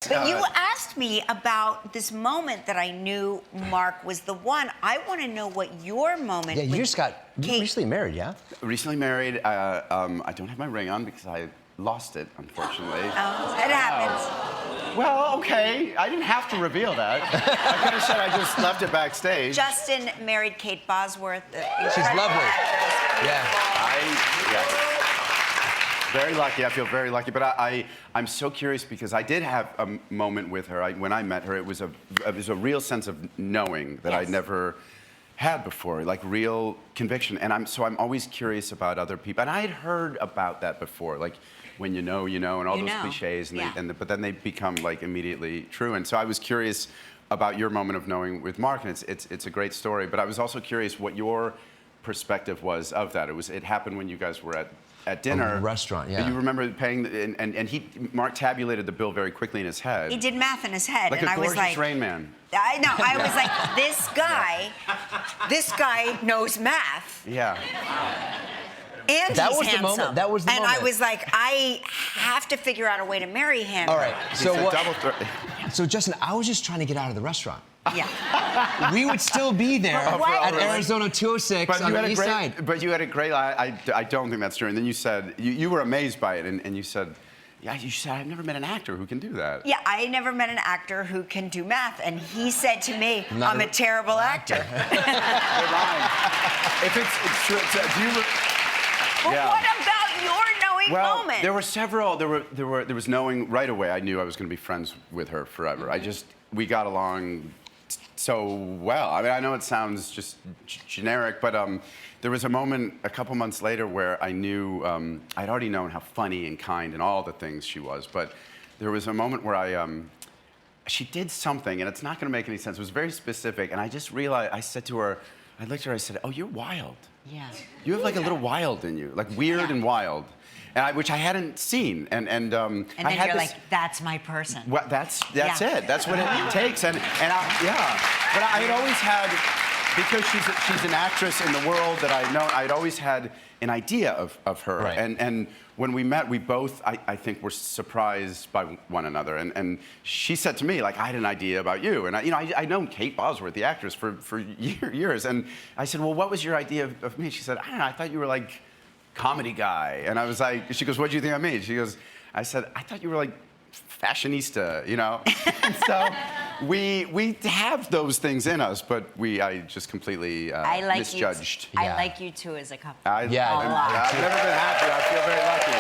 But you asked me about this moment that I knew Mark was the one. I want to know what your moment. Yeah, you recently married, yeah? Recently married. I don't have my ring on because I lost it, unfortunately. Oh, it happens. Well, okay. I didn't have to reveal that. I could have said I just left it backstage. Justin married Kate Bosworth. She's lovely. Yeah. Very lucky. I feel very lucky. But I'm so curious because I did have a moment with her. When I met her, it was a real sense of knowing that I'd never had before, like real conviction. And I'm always curious about other people. And I had heard about that before, like when you know, and all those cliches. And but then they become like immediately true. And so I was curious about your moment of knowing with Mark, and it's a great story. But I was also curious what your perspective was of that. It happened when you guys were at dinner. A restaurant, yeah. You remember paying, and Mark tabulated the bill very quickly in his head. He did math in his head, like and a I was like, Rain Man. I know. I was like, this guy knows math. Yeah. And that he's was handsome. the moment. That was the moment. And I was like, I have to figure out a way to marry him. All right. So Justin, I was just trying to get out of the restaurant. Yeah. We would still be there at Arizona 206 on the east side. But you had a great. I don't think that's true. And then you said you were amazed by it, and you said. Yeah, you said, I've never met an actor who can do that. Yeah, I never met an actor who can do math. And he said to me, I'm a terrible actor. You're lying. If it's true, do you... Well, what about your knowing moment? There were several. There was knowing right away. I knew I was going to be friends with her forever. We got along so well. I mean, I know it sounds just generic, but there was a moment a couple months later where I knew I'd already known how funny and kind and all the things she was, but there was a moment where she did something, and it's not going to make any sense. It was very specific, and I just realized. I said to her, I looked at her, I said, "Oh, you're wild. Yeah. You have like a little wild in you, like weird and wild." And which I hadn't seen, and then you're like, that's my person. Well, that's it. That's what it takes, and But I had always had, because she's an actress in the world that I'd known. I'd always had an idea of her, and when we met, we both I think were surprised by one another, and she said to me like, I had an idea about you, and I'd known Kate Bosworth, the actress, for years, and I said, well, what was your idea of me? She said, I don't know. I thought you were like comedy guy. And I was like, she goes, what do you think of me? She goes, I said, I thought you were like fashionista, And so we have those things in us, but I just completely misjudged. I like you two as a couple. I've never been happier. I feel very lucky.